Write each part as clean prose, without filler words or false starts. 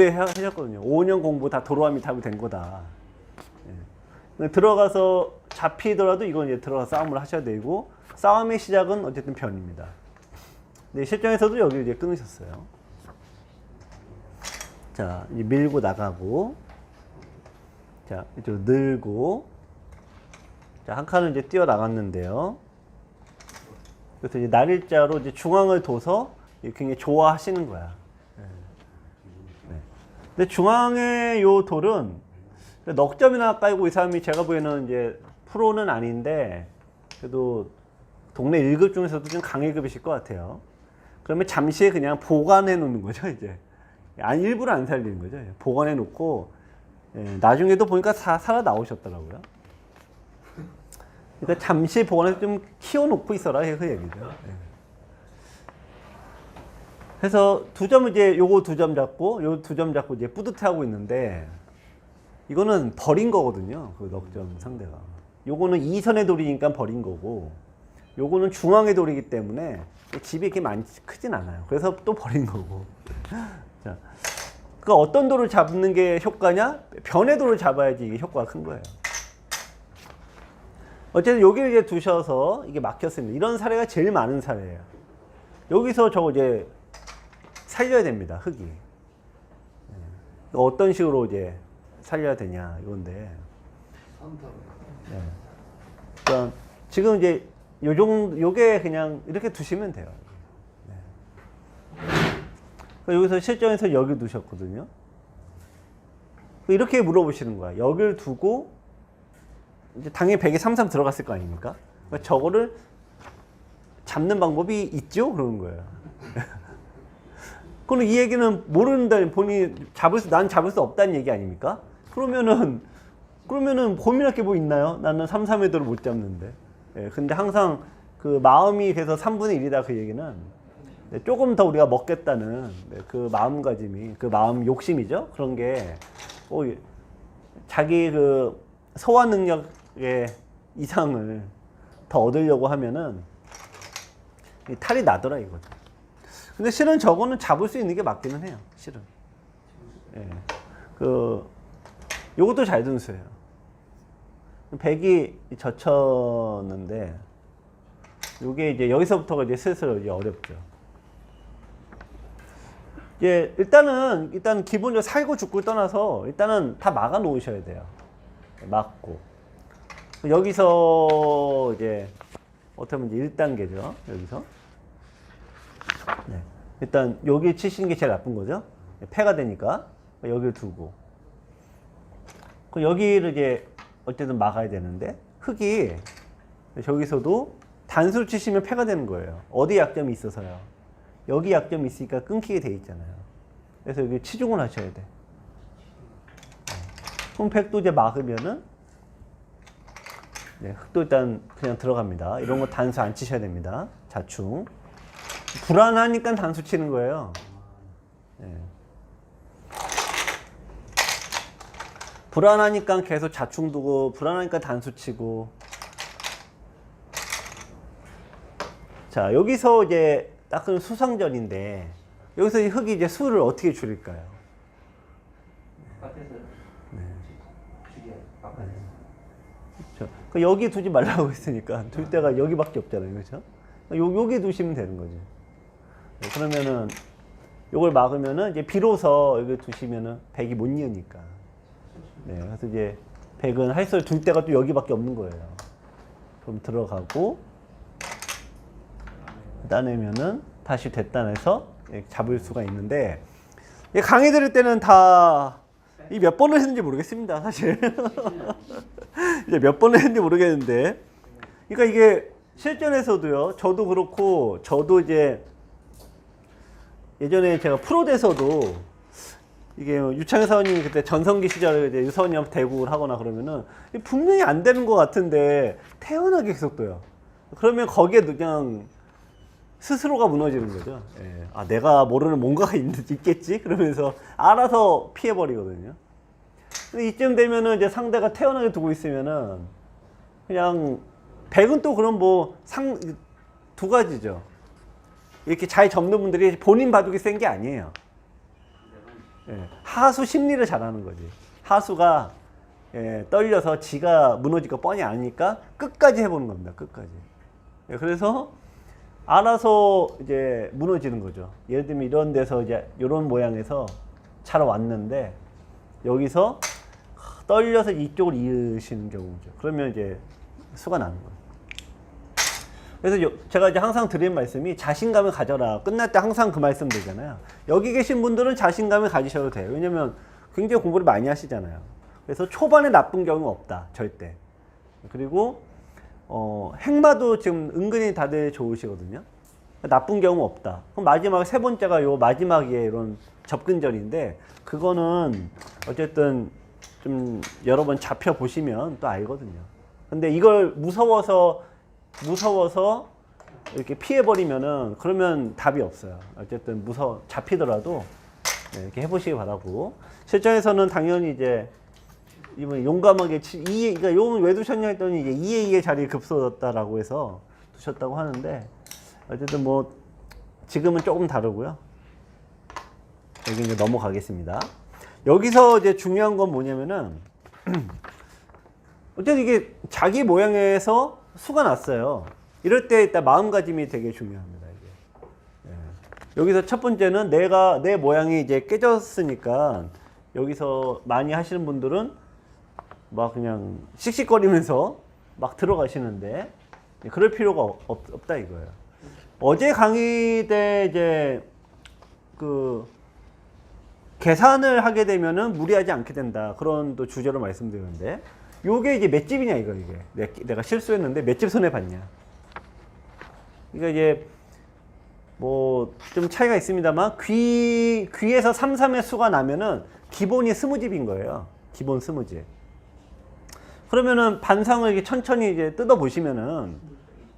하셨거든요. 5년 공부 다 도로아미 타고 된 거다. 예. 들어가서 잡히더라도 이건 이제 들어가서 싸움을 하셔야 되고, 싸움의 시작은 어쨌든 변입니다. 네, 실전에서도 여기 이제 끊으셨어요. 자, 이제 밀고 나가고, 자, 이쪽 늘고, 자, 한 칸을 이제 뛰어 나갔는데요. 그래서 이제 날일자로 이제 중앙을 둬서 굉장히 좋아하시는 거야. 네. 근데 중앙의 요 돌은 넉 점이나 깔고 이 사람이 제가 보기에는 이제 프로는 아닌데 그래도 동네 1급 중에서도 좀 강일급이실 것 같아요. 그러면 잠시 그냥 보관해 놓는 거죠, 이제. 일부러 안 살리는 거죠. 보관해 놓고, 예, 나중에도 보니까 살아 나오셨더라고요. 그러니까 잠시 보관해서 좀 키워놓고 있어라, 그 얘기죠. 예. 그래서 두 점 이제 요거 2점 잡고, 요 2점 잡고 이제 뿌듯해하고 있는데, 이거는 버린 거거든요, 그 넉점 상대가. 요거는 2선의 돌이니까 버린 거고, 요거는 중앙의 돌이기 때문에 집이 이렇게 많이 크진 않아요. 그래서 또 버린 거고. 자, 그 어떤 돌을 잡는 게 효과냐? 변의 돌을 잡아야지 이게 효과가 큰 거예요. 어쨌든 여기를 이제 두셔서 이게 막혔습니다. 이런 사례가 제일 많은 사례예요. 여기서 저거 이제 살려야 됩니다, 흙이. 어떤 식으로 이제 살려야 되냐, 이건데. 네. 그러니까 지금 이제 요게 그냥 이렇게 두시면 돼요. 네. 여기서 실전에서 여기 두셨거든요. 이렇게 물어보시는 거야. 여기를 두고 이제 당연히 100에 33 들어갔을 거 아닙니까? 그러니까 저거를 잡는 방법이 있죠? 그러는 거예요. 그럼 이 얘기는 모른다, 본인이 난 잡을 수 없다는 얘기 아닙니까? 그러면은 고민할 게 뭐 있나요? 나는 33회도를 못 잡는데. 예, 근데 항상 그 마음이 그래서 3분의 1이다 그 얘기는 조금 더 우리가 먹겠다는 그 마음가짐이, 그 마음 욕심이죠? 그런 게 자기 그 소화 능력의 이상을 더 얻으려고 하면은 탈이 나더라 이거죠. 근데 실은 저거는 잡을 수 있는 게 맞기는 해요. 실은. 예. 요것도 잘 둔수예요. 100이 젖혔는데 요게 이제 여기서부터가 이제 슬슬 이제 어렵죠. 이제 일단 기본적으로 살고 죽고 떠나서 일단은 다 막아 놓으셔야 돼요. 막고. 여기서 이제 어떻게 보면 이제 1단계죠. 여기서. 네. 일단 여기 치시는 게 제일 나쁜 거죠. 패가 되니까 여기를 두고. 여기를 이제 어쨌든 막아야 되는데 흙이 저기서도 단수를 치시면 패가 되는 거예요. 어디 약점이 있어서요. 여기 약점이 있으니까 끊기게 돼 있잖아요. 그래서 여기 치중을 하셔야 돼. 그럼 팩도 이제 막으면은 네, 흙도 일단 그냥 들어갑니다. 이런 거 단수 안 치셔야 됩니다. 자충. 불안하니까 단수 치는 거예요. 네. 불안하니까 계속 자충 두고, 불안하니까 단수 치고. 자, 여기서 이제 딱 그 수상전인데, 여기서 이 흙이 이제 수를 어떻게 줄일까요? 네. 그렇죠. 여기 두지 말라고 했으니까 둘 데가 여기밖에 없잖아요, 그렇죠? 여기 두시면 되는 거죠. 네, 그러면은 요걸 막으면은 이제 비로소 여기 두시면은 100이 못 이으니까. 네, 그래서 이제 100은 할수록 둘 데가 또 여기밖에 없는 거예요. 그럼 들어가고 따내면은 다시 됐다내서 잡을 수가 있는데, 강의 들을 때는 다 이 몇 번을 했는지 모르겠습니다, 사실. 이제 몇 번을 했는지 모르겠는데, 그러니까 이게 실전에서도요, 저도 그렇고, 저도 이제 예전에 제가 프로 돼서도 이게 유창현 사원님이 그때 전성기 시절에 이제 유서원님한테 대국을 하거나 그러면은 분명히 안 되는 것 같은데 태연하게 계속 둬요. 그러면 거기에 그냥 스스로가 무너지는 거죠. 예. 아, 내가 모르는 뭔가가 있겠지? 그러면서 알아서 피해버리거든요. 근데 이쯤 되면은 이제 상대가 태연하게 두고 있으면은 그냥 100은 또 그럼 두 가지죠. 이렇게 잘 접는 분들이 본인 바둑이 센 게 아니에요. 하수 심리를 잘하는 거지. 하수가 떨려서 지가 무너질 거 뻔히 아니까 끝까지 해보는 겁니다. 끝까지. 그래서 알아서 이제 무너지는 거죠. 예를 들면 이런 데서 이제 이런 모양에서 잘 왔는데 여기서 떨려서 이쪽을 이으시는 경우죠. 그러면 이제 수가 나는 거예요. 그래서 제가 이제 항상 드리는 말씀이 자신감을 가져라. 끝날 때 항상 그 말씀 드리잖아요. 여기 계신 분들은 자신감을 가지셔도 돼요. 왜냐면 굉장히 공부를 많이 하시잖아요. 그래서 초반에 나쁜 경우 없다. 절대. 그리고 행마도 지금 은근히 다들 좋으시거든요. 나쁜 경우 없다. 그럼 마지막 세 번째가 요 마지막에 이런 접근절인데 그거는 어쨌든 좀 여러 번 잡혀 보시면 또 알거든요. 근데 이걸 무서워서 이렇게 피해버리면은 그러면 답이 없어요. 어쨌든 잡히더라도 이렇게 해보시기 바라고. 실전에서는 당연히 이제 이번 용감하게 그러니까 용은 왜 두셨냐 했더니 이제 2의 2의 자리에 급소졌다라고 해서 두셨다고 하는데 어쨌든 뭐 지금은 조금 다르고요. 여기 이제 넘어가겠습니다. 여기서 이제 중요한 건 뭐냐면은 어쨌든 이게 자기 모양에서 수가 났어요. 이럴 때 일단 마음가짐이 되게 중요합니다. 이게. 여기서 첫 번째는 내 모양이 이제 깨졌으니까 여기서 많이 하시는 분들은 막 그냥 씩씩거리면서 막 들어가시는데 그럴 필요가 없다 이거예요. 어제 강의 때 이제 그 계산을 하게 되면은 무리하지 않게 된다. 그런 또 주제로 말씀드렸는데 요게 이제 몇 집이냐 이거 이게. 내가 실수했는데 몇 집 손해 봤냐. 그러니까 이제 뭐 좀 차이가 있습니다만 귀에서 3, 3의 수가 나면은 기본이 20집인 거예요. 기본 20집. 그러면은 반상을 이렇게 천천히 이제 뜯어 보시면은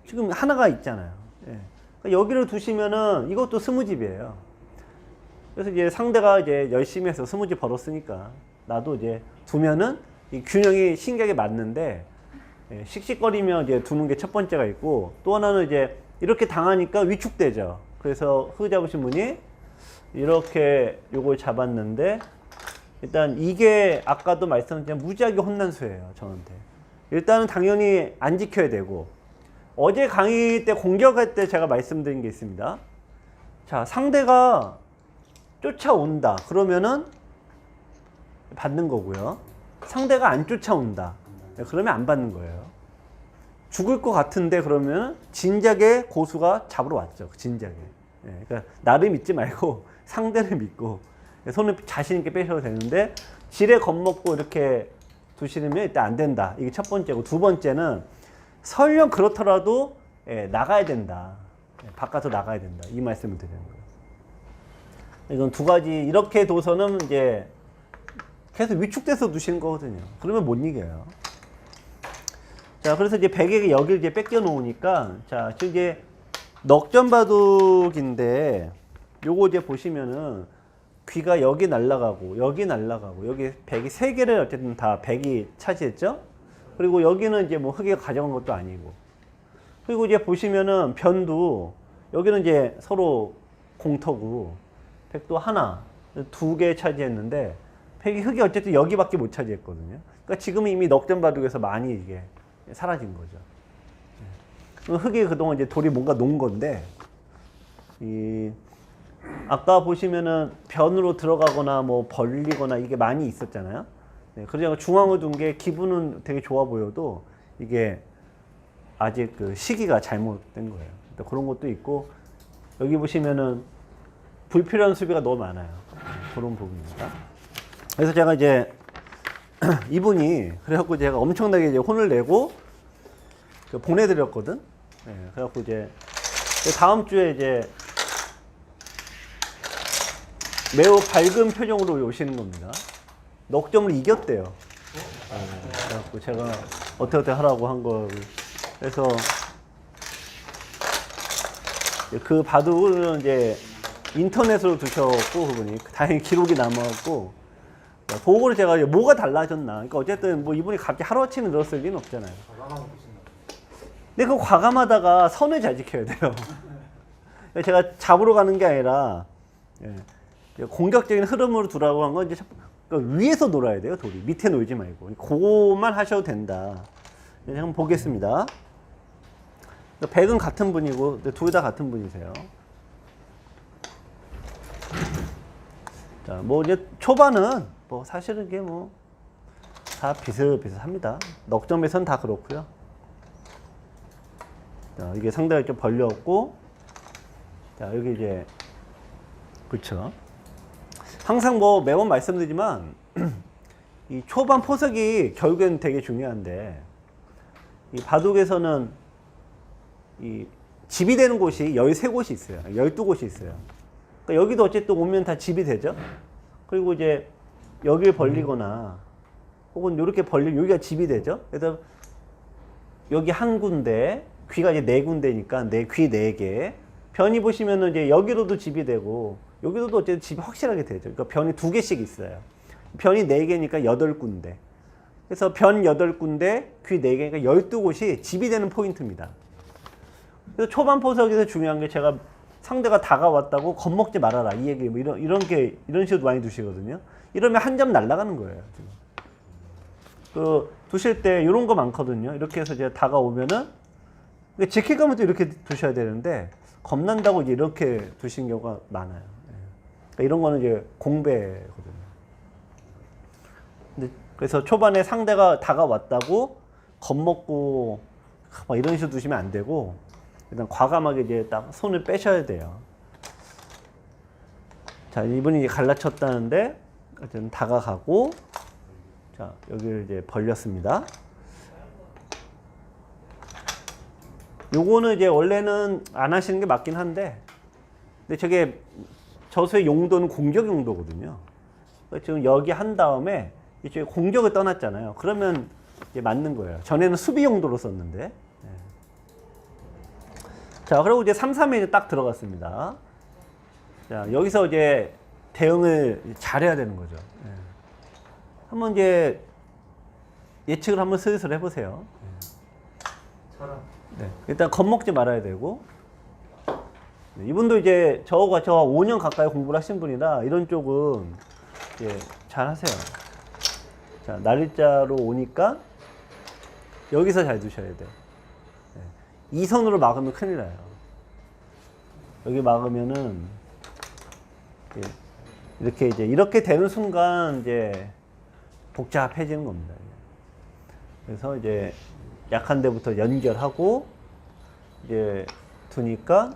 지금 하나가 있잖아요. 그러니까 여기를 두시면은 이것도 20집이에요. 그래서 이제 상대가 이제 열심히 해서 20집 벌었으니까 나도 이제 두면은 이 균형이 신기하게 맞는데 씩씩거리며 이제 두는 게 첫 번째가 있고 또 하나는 이제 이렇게 당하니까 위축되죠. 그래서 흙 잡으신 분이 이렇게 요걸 잡았는데 일단 이게 아까도 말씀드렸지만 무지하게 혼난 수예요. 저한테. 일단은 당연히 안 지켜야 되고 어제 강의 때 공격할 때 제가 말씀드린 게 있습니다. 자, 상대가 쫓아온다. 그러면은 받는 거고요. 상대가 안 쫓아온다. 그러면 안 받는 거예요. 죽을 것 같은데 그러면 진작에 고수가 잡으러 왔죠. 진작에. 그러니까 나를 믿지 말고 상대를 믿고 손을 자신 있게 빼셔도 되는데 지레 겁먹고 이렇게 두시면 일단 안 된다. 이게 첫 번째고 두 번째는 설령 그렇더라도 나가야 된다. 바깥으로 나가야 된다. 이 말씀을 드리는 거예요. 이건 두 가지 이렇게 둬서는 이제 계속 위축돼서 두시는 거거든요. 그러면 못 이겨요. 자, 그래서 이제 백에게 여기를 이제 뺏겨 놓으니까 자, 지금 이제 넉점바둑인데 요거 이제 보시면은 귀가 여기 날아가고 여기 날아가고 여기 백이 세 개를 어쨌든 다 백이 차지했죠. 그리고 여기는 이제 뭐 흙이 가져간 것도 아니고 그리고 이제 보시면은 변도 여기는 이제 서로 공터고 백도 하나 두 개 차지했는데 백이 흙이 어쨌든 여기밖에 못 차지했거든요. 그러니까 지금은 이미 넉점바둑에서 많이 이게 사라진 거죠. 흙이 그동안 이제 돌이 뭔가 놓은 건데 아까 보시면은 변으로 들어가거나 뭐 벌리거나 이게 많이 있었잖아요. 그러니까 중앙을 둔 게 기분은 되게 좋아 보여도 이게 아직 그 시기가 잘못된 거예요. 그런 것도 있고 여기 보시면은 불필요한 수비가 너무 많아요. 그런 부분입니다. 그래서 제가 이제 이분이 그래갖고 제가 엄청나게 이제 혼을 내고 보내드렸거든. 그래갖고 이제 다음 주에 이제 매우 밝은 표정으로 오시는 겁니다. 넉점을 이겼대요. 그래갖고 제가 어떻게 하라고 한 걸. 그래서 그 바둑은 이제 인터넷으로 두셨고 그분이 다행히 기록이 남아갖고 그거를 제가 뭐가 달라졌나. 그러니까 어쨌든 뭐 이분이 갑자기 하루아침에 늘었을 리는 없잖아요. 근데 그 과감하다가 선을 잘 지켜야 돼요. 제가 잡으러 가는 게 아니라 공격적인 흐름으로 두라고 한 건 이제 그러니까 위에서 놀아야 돼요, 돌이. 밑에 놀지 말고. 그거만 하셔도 된다. 이제 한번 보겠습니다. 백은 같은 분이고, 둘 다 같은 분이세요. 자, 뭐 이제 초반은 뭐 사실은 이게 뭐 다 비슷비슷합니다. 넉 점에선 다 그렇고요. 자, 이게 상대가 좀 벌렸고, 자, 여기 이제, 그쵸. 항상 뭐 매번 말씀드리지만, 이 초반 포석이 결국엔 되게 중요한데, 이 바둑에서는 이 집이 되는 곳이 13곳이 있어요. 12곳이 있어요. 그러니까 여기도 어쨌든 오면 다 집이 되죠. 그리고 이제 여기를 벌리거나, 혹은 이렇게 벌리면 여기가 집이 되죠. 그래서 여기 한 군데, 귀가 이제 4군데니까 귀 4개. 변이 보시면은 이제 여기로도 집이 되고 여기로도 어쨌든 집이 확실하게 되죠. 그러니까 변이 2개씩 있어요. 변이 4개니까 8군데. 그래서 변 8군데, 귀 4개니까 12곳이 집이 되는 포인트입니다. 그래서 초반 포석에서 중요한 게 제가 상대가 다가왔다고 겁먹지 말아라. 이 얘기, 뭐 이런 식으로 많이 두시거든요. 이러면 한 점 날아가는 거예요. 지금. 두실 때 이런 거 많거든요. 이렇게 해서 이제 다가오면은, 지킬 거면 또 이렇게 두셔야 되는데, 겁난다고 이제 이렇게 두신 경우가 많아요. 그러니까 이런 거는 이제 공배거든요. 그래서 초반에 상대가 다가왔다고 겁먹고 막 이런 식으로 두시면 안 되고, 일단 과감하게 이제 딱 손을 빼셔야 돼요. 자, 이분이 이제 갈라쳤다는데, 어쨌든 다가가고, 자, 여기를 이제 벌렸습니다. 요거는 이제 원래는 안 하시는 게 맞긴 한데, 근데 저게 저수의 용도는 공격 용도거든요. 지금 여기 한 다음에 이쪽에 공격을 떠났잖아요. 그러면 이제 맞는 거예요. 전에는 수비 용도로 썼는데. 네. 자, 그리고 이제 3-3에 이제 딱 들어갔습니다. 자, 여기서 이제 대응을 잘해야 되는 거죠. 네. 한번 이제 예측을 한번 슬슬 해보세요. 네. 일단 겁먹지 말아야 되고, 네. 이분도 이제 저와 5년 가까이 공부를 하신 분이라 이런 쪽은 이제 잘 하세요. 자, 날짜로 오니까 여기서 잘 두셔야 돼요. 네. 이 선으로 막으면 큰일 나요. 여기 막으면은 이렇게 이제 이렇게 되는 순간 이제 복잡해지는 겁니다. 그래서 이제 약한 데부터 연결하고 이제 두니까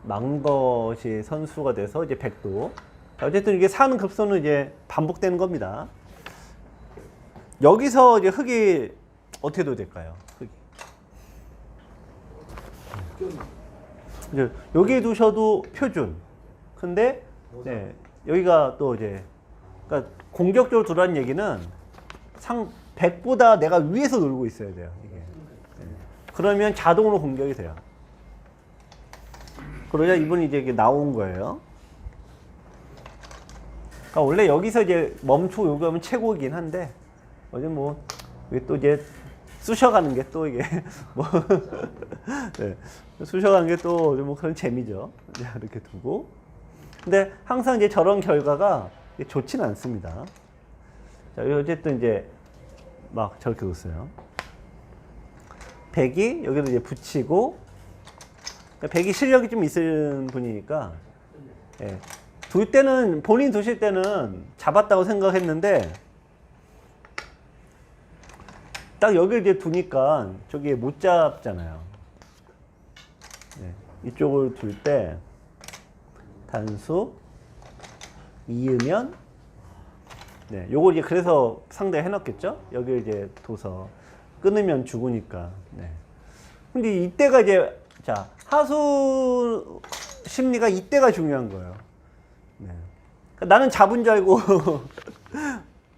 만 것이 선수가 돼서 이제 100도. 어쨌든 이게 사는 급선은 이제 반복되는 겁니다. 여기서 이제 흙이 어떻게 도 될까요? 흙이. 이제 여기 두셔도 표준. 근데 네, 여기가 또 이제 그러니까 공격적으로 두라는 얘기는 100보다 내가 위에서 놀고 있어야 돼요. 이게. 네. 그러면 자동으로 공격이 돼요. 그러자 이분이 이제 이게 나온 거예요. 그러니까 원래 여기서 이제 멈추고 요구하면 최고이긴 한데, 어제 뭐, 이게 또 이제 쑤셔가는 게 또 이게, 뭐, 네. 쑤셔가는 게 또 뭐 그런 재미죠. 이렇게 두고. 근데 항상 이제 저런 결과가 좋지는 않습니다. 자, 어쨌든 이제 막 저렇게 뒀어요. 백이 여기로 이제 붙이고, 백이 실력이 좀 있는 분이니까, 예. 둘 때는, 본인 두실 때는 잡았다고 생각했는데, 딱 여기를 이제 두니까 저기 못 잡잖아요. 예. 이쪽을 둘 때, 단수, 이으면, 네, 요거 이제 그래서 상대 해놨겠죠? 여기 이제 둬서 끊으면 죽으니까. 네. 근데 이때가 이제, 자, 하수 심리가 이때가 중요한 거예요. 네. 그러니까 나는 잡은 줄 알고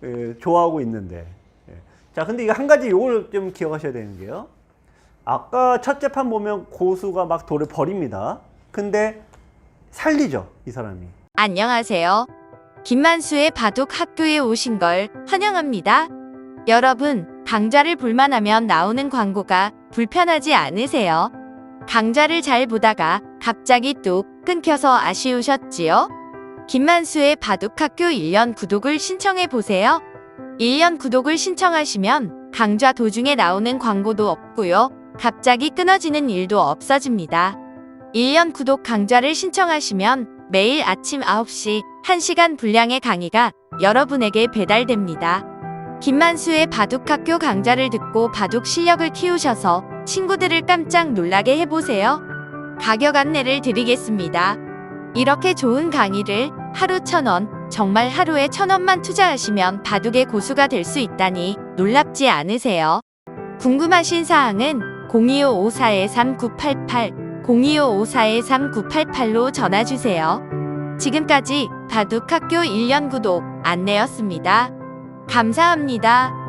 예, 좋아하고 있는데. 예. 자, 근데 이거 한 가지 요걸 좀 기억하셔야 되는 게요. 아까 첫째 판 보면 고수가 막 돌을 버립니다. 근데 살리죠, 이 사람이. 안녕하세요. 김만수의 바둑 학교에 오신 걸 환영합니다. 여러분, 강좌를 볼만하면 나오는 광고가 불편하지 않으세요? 강좌를 잘 보다가 갑자기 뚝 끊겨서 아쉬우셨지요? 김만수의 바둑학교 1년 구독을 신청해 보세요. 1년 구독을 신청하시면 강좌 도중에 나오는 광고도 없고요. 갑자기 끊어지는 일도 없어집니다. 1년 구독 강좌를 신청하시면 매일 아침 9시 1시간 분량의 강의가 여러분에게 배달됩니다. 김만수의 바둑학교 강좌를 듣고 바둑 실력을 키우셔서 친구들을 깜짝 놀라게 해보세요. 가격 안내를 드리겠습니다. 이렇게 좋은 강의를 하루 1,000원, 정말 하루에 1,000원만 투자하시면 바둑의 고수가 될 수 있다니 놀랍지 않으세요? 궁금하신 사항은 025-54-3988, 025-54-3988로 전화주세요. 지금까지 바둑학교 1년 구독 안내였습니다. 감사합니다.